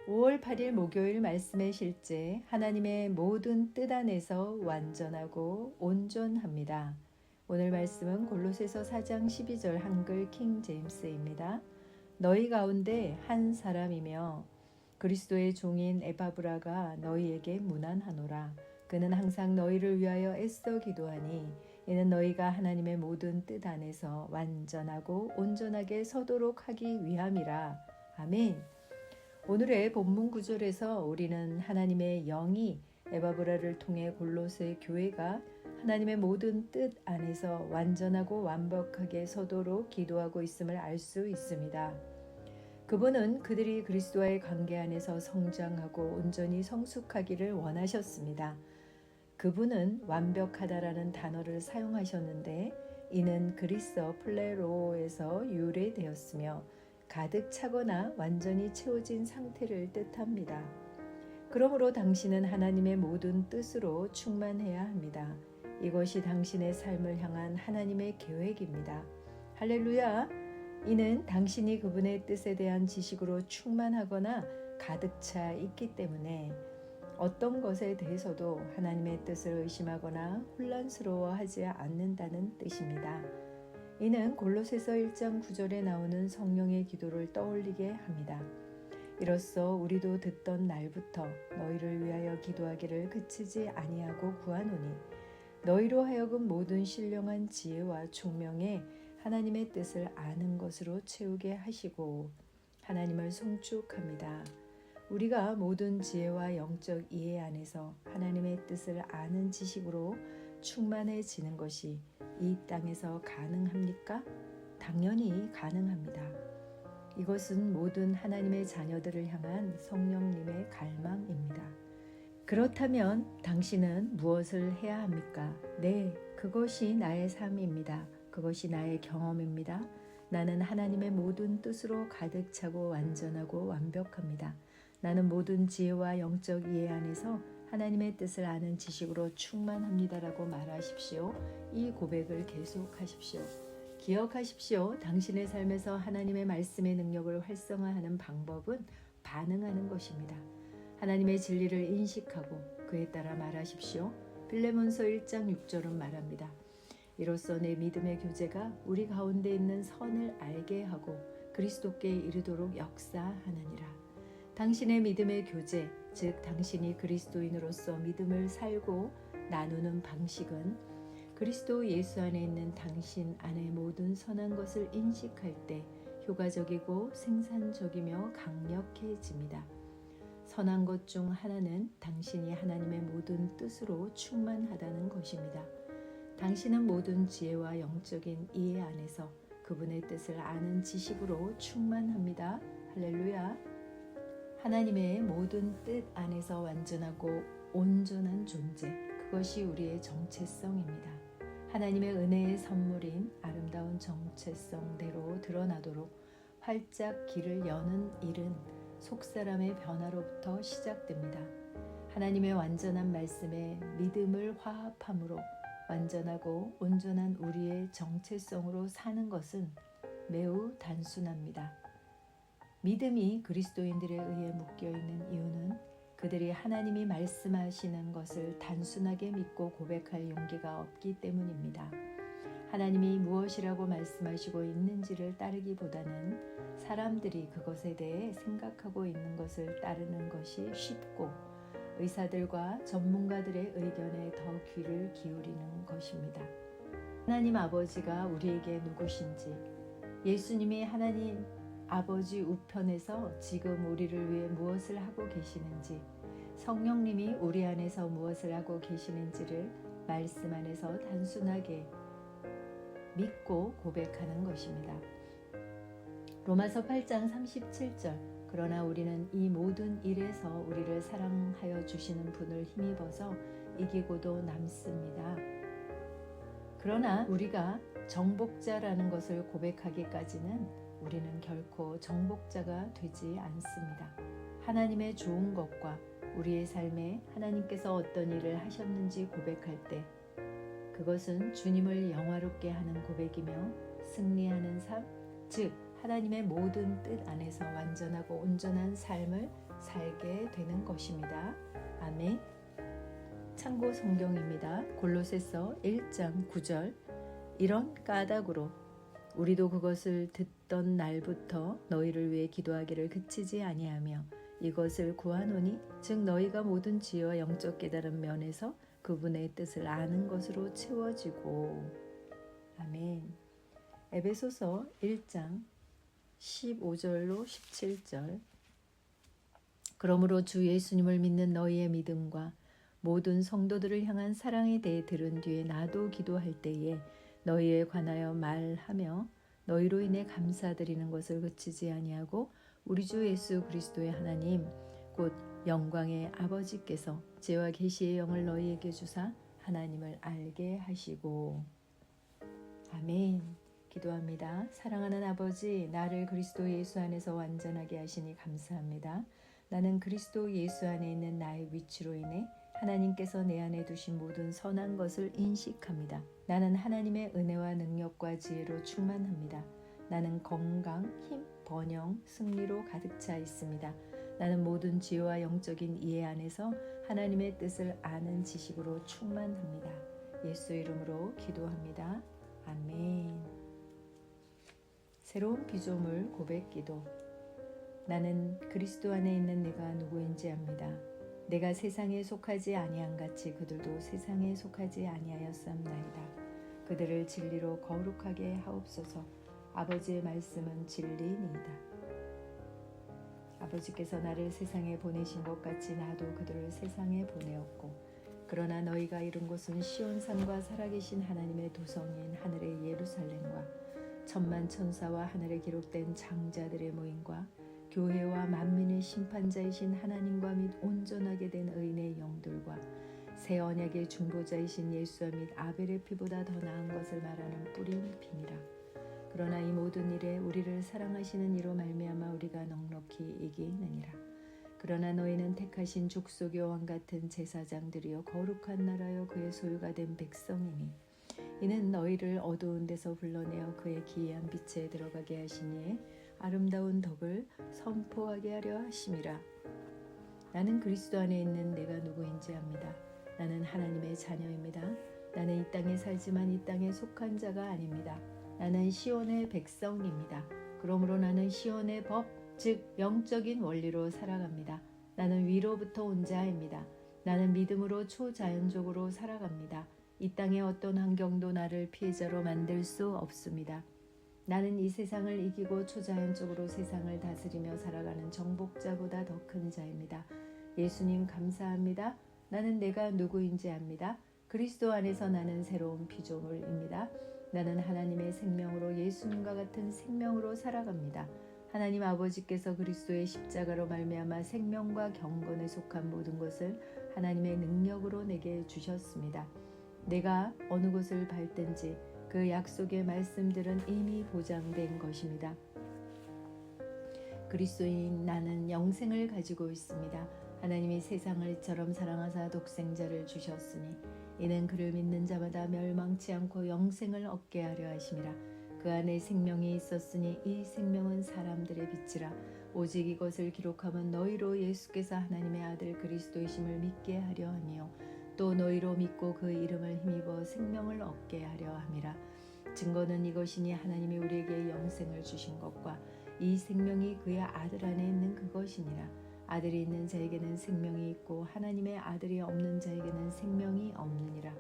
5월 8일 목요일 말씀의 실제 하나님의 모든 뜻 안에서 완전하고 온전합니다. 오늘 말씀은 골로새서 4장 12절 한글 킹 제임스입니다. 너희 가운데 한 사람이며 그리스도의 종인 에바브라가 너희에게 문안하노라. 그는 항상 너희를 위하여 애써 기도하니 이는 너희가 하나님의 모든 뜻 안에서 완전하고 온전하게 서도록 하기 위함이라. 아멘. 오늘의 본문 구절에서 우리는 하나님의 영이 에바브라를 통해 골로새 교회가 하나님의 모든 뜻 안에서 완전하고 완벽하게 서도록 기도하고 있음을 알 수 있습니다. 그분은 그들이 그리스도와의 관계 안에서 성장하고 온전히 성숙하기를 원하셨습니다. 그분은 완벽하다라는 단어를 사용하셨는데 이는 그리스어 플레로에서 유래되었으며 가득 차거나 완전히 채워진 상태를 뜻합니다. 그러므로 당신은 하나님의 모든 뜻으로 충만해야 합니다. 이것이 당신의 삶을 향한 하나님의 계획입니다. 할렐루야! 이는 당신이 그분의 뜻에 대한 지식으로 충만하거나 가득 차 있기 때문에 어떤 것에 대해서도 하나님의 뜻을 의심하거나 혼란스러워하지 않는다는 뜻입니다. 이는 골로새서 1장 9절에 나오는 성령의 기도를 떠올리게 합니다. 이로써 우리도 듣던 날부터 너희를 위하여 기도하기를 그치지 아니하고 구하노니 너희로 하여금 모든 신령한 지혜와 총명에 하나님의 뜻을 아는 것으로 채우게 하시고 하나님을 송축합니다. 우리가 모든 지혜와 영적 이해 안에서 하나님의 뜻을 아는 지식으로 충만해지는 것이 이 땅에서 가능합니까? 당연히 가능합니다. 이것은 모든 하나님의 자녀들을 향한 성령님의 갈망입니다. 그렇다면 당신은 무엇을 해야 합니까? 네, 그것이 나의 삶입니다. 그것이 나의 경험입니다. 나는 하나님의 모든 뜻으로 가득 차고 완전하고 완벽합니다. 나는 모든 지혜와 영적 이해 안에서 하나님의 뜻을 아는 지식으로 충만합니다라고 말하십시오. 이 고백을 계속하십시오. 기억하십시오. 당신의 삶에서 하나님의 말씀의 능력을 활성화하는 방법은 반응하는 것입니다. 하나님의 진리를 인식하고 그에 따라 말하십시오. 빌레몬서 1장 6절은 말합니다. 이로써 내 믿음의 교제가 우리 가운데 있는 선을 알게 하고 그리스도께 이르도록 역사하느니라. 당신의 믿음의 교제, 즉 당신이 그리스도인으로서 믿음을 살고 나누는 방식은 그리스도 예수 안에 있는 당신 안의 모든 선한 것을 인식할 때 효과적이고 생산적이며 강력해집니다. 선한 것 중 하나는 당신이 하나님의 모든 뜻으로 충만하다는 것입니다. 당신은 모든 지혜와 영적인 이해 안에서 그분의 뜻을 아는 지식으로 충만합니다. 할렐루야! 하나님의 모든 뜻 안에서 완전하고 온전한 존재, 그것이 우리의 정체성입니다. 하나님의 은혜의 선물인 아름다운 정체성대로 드러나도록 활짝 길을 여는 일은 속사람의 변화로부터 시작됩니다. 하나님의 완전한 말씀에 믿음을 화합함으로 완전하고 온전한 우리의 정체성으로 사는 것은 매우 단순합니다. 믿음이 그리스도인들에 의해 묶여있는 이유는 그들이 하나님이 말씀하시는 것을 단순하게 믿고 고백할 용기가 없기 때문입니다. 하나님이 무엇이라고 말씀하시고 있는지를 따르기보다는 사람들이 그것에 대해 생각하고 있는 것을 따르는 것이 쉽고 의사들과 전문가들의 의견에 더 귀를 기울이는 것입니다. 하나님 아버지가 우리에게 누구신지, 예수님이 하나님 아버지 우편에서 지금 우리를 위해 무엇을 하고 계시는지, 성령님이 우리 안에서 무엇을 하고 계시는지를 말씀 안에서 단순하게 믿고 고백하는 것입니다. 로마서 8장 37절 그러나 우리는 이 모든 일에서 우리를 사랑하여 주시는 분을 힘입어서 이기고도 남습니다. 그러나 우리가 정복자라는 것을 고백하기까지는 우리는 결코 정복자가 되지 않습니다. 하나님의 좋은 것과 우리의 삶에 하나님께서 어떤 일을 하셨는지 고백할 때 그것은 주님을 영화롭게 하는 고백이며 승리하는 삶, 즉 하나님의 모든 뜻 안에서 완전하고 온전한 삶을 살게 되는 것입니다. 아멘. 참고 성경입니다. 골로새서 1장 9절. 이런 까닭으로 우리도 그것을 듣던 날부터 너희를 위해 기도하기를 그치지 아니하며 이것을 구하노니 즉 너희가 모든 지혜와 영적 깨달은 면에서 그분의 뜻을 아는 것으로 채워지고. 아멘. 에베소서 1장 15절로 17절. 그러므로 주 예수님을 믿는 너희의 믿음과 모든 성도들을 향한 사랑에 대해 들은 뒤에 나도 기도할 때에 너희에 관하여 말하며 너희로 인해 감사드리는 것을 그치지 아니하고 우리 주 예수 그리스도의 하나님 곧 영광의 아버지께서 지혜와 계시의 영을 너희에게 주사 하나님을 알게 하시고. 아멘. 기도합니다. 사랑하는 아버지, 나를 그리스도 예수 안에서 완전하게 하시니 감사합니다. 나는 그리스도 예수 안에 있는 나의 위치로 인해 하나님께서 내 안에 두신 모든 선한 것을 인식합니다. 나는 하나님의 은혜와 능력과 지혜로 충만합니다. 나는 건강, 힘, 번영, 승리로 가득 차 있습니다. 나는 모든 지혜와 영적인 이해 안에서 하나님의 뜻을 아는 지식으로 충만합니다. 예수 이름으로 기도합니다. 아멘. 새로운 피조물 고백 기도. 나는 그리스도 안에 있는 내가 누구인지 압니다. 내가 세상에 속하지 아니한 같이 그들도 세상에 속하지 아니하였사옵나이다. 그들을 진리로 거룩하게 하옵소서. 아버지의 말씀은 진리니이다. 아버지께서 나를 세상에 보내신 것 같이 나도 그들을 세상에 보내었고 그러나 너희가 이룬 곳은 시온산과 살아계신 하나님의 도성인 하늘의 예루살렘과 천만 천사와 하늘에 기록된 장자들의 모임과 교회와 만민의 심판자이신 하나님과 및 온전하게 된 의인의 영들과 새 언약의 중보자이신 예수와 및 아벨의 피보다 더 나은 것을 말하는 뿌린 피니라. 그러나 이 모든 일에 우리를 사랑하시는 이로 말미암아 우리가 넉넉히 이기느니라. 그러나 너희는 택하신 족속의 왕 같은 제사장들이여 거룩한 나라여 그의 소유가 된 백성이니 이는 너희를 어두운 데서 불러내어 그의 기이한 빛에 들어가게 하시니 아름다운 덕을 선포하게 하려 하심이라. 나는 그리스도 안에 있는 내가 누구인지 압니다. 나는 하나님의 자녀입니다. 나는 이 땅에 살지만 이 땅에 속한 자가 아닙니다. 나는 시온의 백성입니다. 그러므로 나는 시온의 법, 즉 영적인 원리로 살아갑니다. 나는 위로부터 온 자입니다. 나는 믿음으로 초자연적으로 살아갑니다. 이 땅의 어떤 환경도 나를 피해자로 만들 수 없습니다. 나는 이 세상을 이기고 초자연적으로 세상을 다스리며 살아가는 정복자보다 더 큰 자입니다. 예수님 감사합니다. 나는 내가 누구인지 압니다. 그리스도 안에서 나는 새로운 피조물입니다. 나는 하나님의 생명으로 예수님과 같은 생명으로 살아갑니다. 하나님 아버지께서 그리스도의 십자가로 말미암아 생명과 경건에 속한 모든 것을 하나님의 능력으로 내게 주셨습니다. 내가 어느 곳을 밟든지 그 약속의 말씀들은 이미 보장된 것입니다. 그리스도인 나는 영생을 가지고 있습니다. 하나님이 세상을 이처럼 사랑하사 독생자를 주셨으니 이는 그를 믿는 자마다 멸망치 않고 영생을 얻게 하려 하심이라. 그 안에 생명이 있었으니 이 생명은 사람들의 빛이라. 오직 이것을 기록하면 너희로 예수께서 하나님의 아들 그리스도이심을 믿게 하려 하니요 또 너희로 믿고 그 이름을 힘입어 생명을 얻게 하려 함이라. 증거는 이것이니 하나님이 우리에게 영생을 주신 것과 이 생명이 그의 아들 안에 있는 그것이니라. 아들이 있는 자에게는 생명이 있고 하나님의 아들이 없는 자에게는 생명이 없느니라.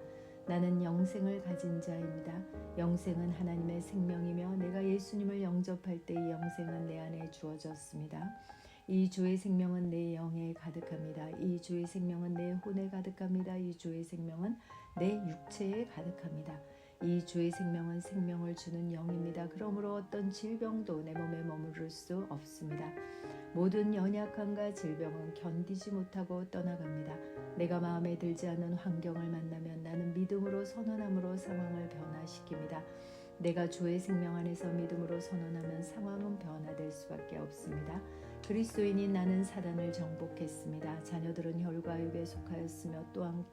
나는 영생을 가진 자입니다. 영생은 하나님의 생명이며 내가 예수님을 영접할 때 이 영생은 내 안에 주어졌습니다. 이 주의 생명은 내 영에 가득합니다. 이 주의 생명은 내 혼에 가득합니다. 이 주의 생명은 내 육체에 가득합니다. 이 주의 생명은 생명을 주는 영입니다. 그러므로 어떤 질병도 내 몸에 머무를 수 없습니다. 모든 연약함과 질병은 견디지 못하고 떠나갑니다. 내가 마음에 들지 않는 환경을 만나면 나는 믿음으로 선언함으로 상황을 변화시킵니다. 내가 주의 생명 안에서 믿음으로 선언하면 상황은 변화될 수밖에 없습니다. 그리스도인인 나는 사단을 정복했습니다. 자녀들은 혈과 육에 속하였으며 또한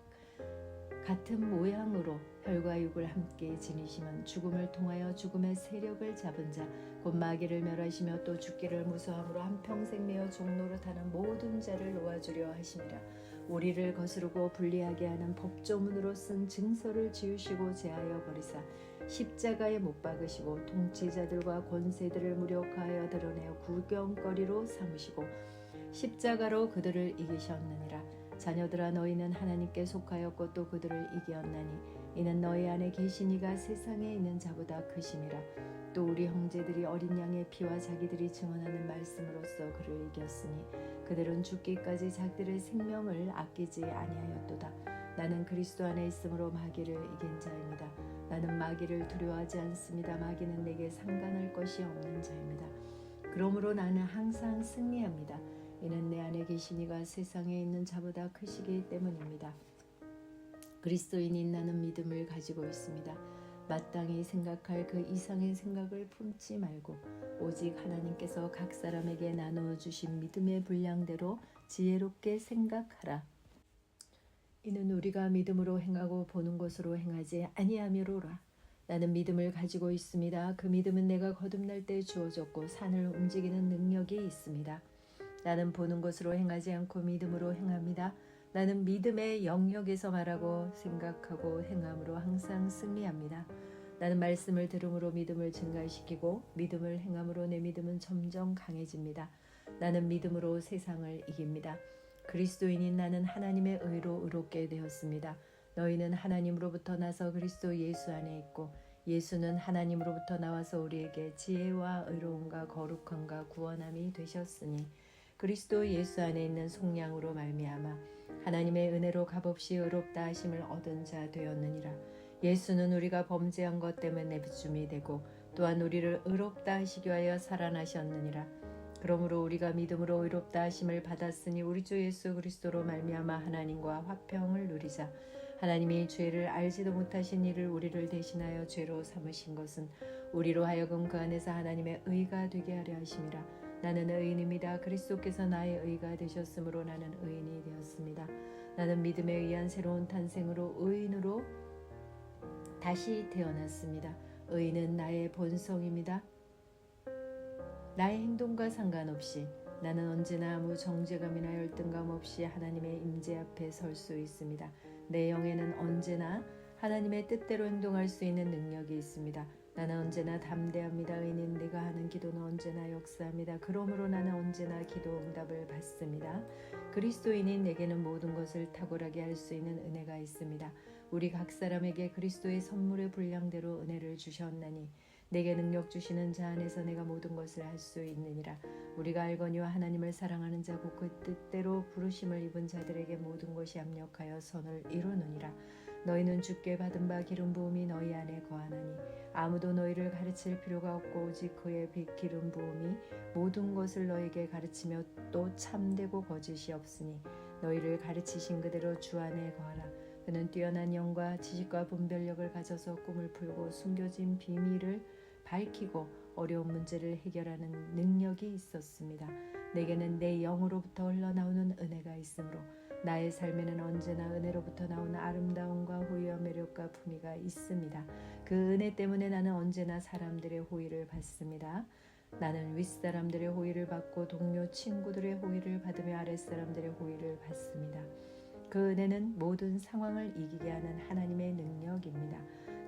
같은 모양으로 혈과 육을 함께 지니시면 죽음을 통하여 죽음의 세력을 잡은 자 곧 마귀를 멸하시며 또 죽기를 무서함으로 한평생 매어 종노릇하는 모든 자를 놓아주려 하심이라. 우리를 거스르고 불리하게 하는 법조문으로 쓴 증서를 지우시고 제하여 버리사 십자가에 못 박으시고 통치자들과 권세들을 무력하여 드러내어 구경거리로 삼으시고 십자가로 그들을 이기셨느니라. 자녀들아 너희는 하나님께 속하였고 또 그들을 이기었나니 이는 너희 안에 계신 이가 세상에 있는 자보다 크심이라. 또 우리 형제들이 어린 양의 피와 자기들이 증언하는 말씀으로써 그를 이겼으니 그들은 죽기까지 자기들의 생명을 아끼지 아니하였도다. 나는 그리스도 안에 있으므로 마귀를 이긴 자입니다. 나는 마귀를 두려워하지 않습니다. 마귀는 내게 상관할 것이 없는 자입니다. 그러므로 나는 항상 승리합니다. 이는 내 안에 계신 이가 세상에 있는 자보다 크시기 때문입니다. 그리스도인인 나는 믿음을 가지고 있습니다. 마땅히 생각할 그 이상의 생각을 품지 말고 오직 하나님께서 각 사람에게 나누어 주신 믿음의 분량대로 지혜롭게 생각하라. 이는 우리가 믿음으로 행하고 보는 것으로 행하지 아니하미로라. 나는 믿음을 가지고 있습니다. 그 믿음은 내가 거듭날 때 주어졌고 산을 움직이는 능력이 있습니다. 나는 보는 것으로 행하지 않고 믿음으로 행합니다. 나는 믿음의 영역에서 말하고 생각하고 행함으로 항상 승리합니다. 나는 말씀을 들음으로 믿음을 증가시키고 믿음을 행함으로 내 믿음은 점점 강해집니다. 나는 믿음으로 세상을 이깁니다. 그리스도인인 나는 하나님의 의로 의롭게 되었습니다. 너희는 하나님으로부터 나서 그리스도 예수 안에 있고 예수는 하나님으로부터 나와서 우리에게 지혜와 의로움과 거룩함과 구원함이 되셨으니 그리스도 예수 안에 있는 속량으로 말미암아 하나님의 은혜로 값없이 의롭다 하심을 얻은 자 되었느니라. 예수는 우리가 범죄한 것 때문에 내비춤이 되고 또한 우리를 의롭다 하시기 위하여 살아나셨느니라. 그러므로 우리가 믿음으로 의롭다 하심을 받았으니 우리 주 예수 그리스도로 말미암아 하나님과 화평을 누리자. 하나님이 죄를 알지도 못하신 이를 우리를 대신하여 죄로 삼으신 것은 우리로 하여금 그 안에서 하나님의 의가 되게 하려 하심이라. 나는 의인입니다. 그리스도께서 나의 의가 되셨으므로 나는 의인이 되었습니다. 나는 믿음에 의한 새로운 탄생으로 의인으로 다시 태어났습니다. 의인은 나의 본성입니다. 나의 행동과 상관없이 나는 언제나 아무 정죄감이나 열등감 없이 하나님의 임재 앞에 설 수 있습니다. 내 영에는 언제나 하나님의 뜻대로 행동할 수 있는 능력이 있습니다. 나는 언제나 담대합니다. 의인인 내가 하는 기도는 언제나 역사합니다. 그러므로 나는 언제나 기도 응답을 받습니다. 그리스도인인 내게는 모든 것을 탁월하게 할 수 있는 은혜가 있습니다. 우리 각 사람에게 그리스도의 선물의 분량대로 은혜를 주셨나니 내게 능력 주시는 자 안에서 내가 모든 것을 할 수 있느니라. 우리가 알거니와 하나님을 사랑하는 자고 그 뜻대로 부르심을 입은 자들에게 모든 것이 합력하여 선을 이루느니라. 너희는 주께 받은 바 기름 부음이 너희 안에 거하나니 아무도 너희를 가르칠 필요가 없고 오직 그의 기름 부음이 모든 것을 너희에게 가르치며 또 참되고 거짓이 없으니 너희를 가르치신 그대로 주 안에 거하라. 그는 뛰어난 영과 지식과 분별력을 가져서 꿈을 풀고 숨겨진 비밀을 밝히고 어려운 문제를 해결하는 능력이 있었습니다. 내게는 내 영으로부터 흘러나오는 은혜가 있으므로 나의 삶에는 언제나 은혜로부터 나오는 아름다움과 호의와 매력과 품위가 있습니다. 그 은혜 때문에 나는 언제나 사람들의 호의를 받습니다. 나는 윗사람들의 호의를 받고 동료 친구들의 호의를 받으며 아랫사람들의 호의를 받습니다. 그 은혜는 모든 상황을 이기게 하는 하나님의 능력입니다.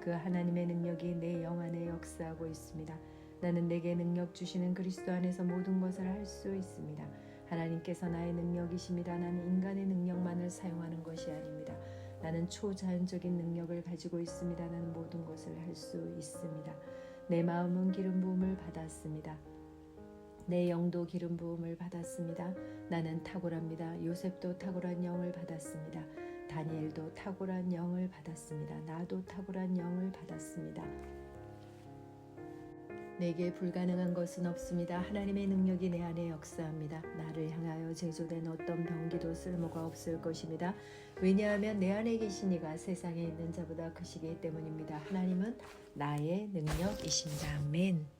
그 하나님의 능력이 내 영 안에 역사하고 있습니다. 나는 내게 능력 주시는 그리스도 안에서 모든 것을 할 수 있습니다. 하나님께서 나의 능력이십니다. 나는 인간의 능력만을 사용하는 것이 아닙니다. 나는 초자연적인 능력을 가지고 있습니다. 나는 모든 것을 할 수 있습니다. 내 마음은 기름 부음을 받았습니다. 내 영도 기름 부음을 받았습니다. 나는 탁월합니다. 요셉도 탁월한 영을 받았습니다. 다니엘도 탁월한 영을 받았습니다. 나도 탁월한 영을 받았습니다. 내게 불가능한 것은 없습니다. 하나님의 능력이 내 안에 역사합니다. 나를 향하여 제조된 어떤 병기도 쓸모가 없을 것입니다. 왜냐하면 내 안에 계신 이가 세상에 있는 자보다 크시기 때문입니다. 하나님은 나의 능력이십니다. 아멘.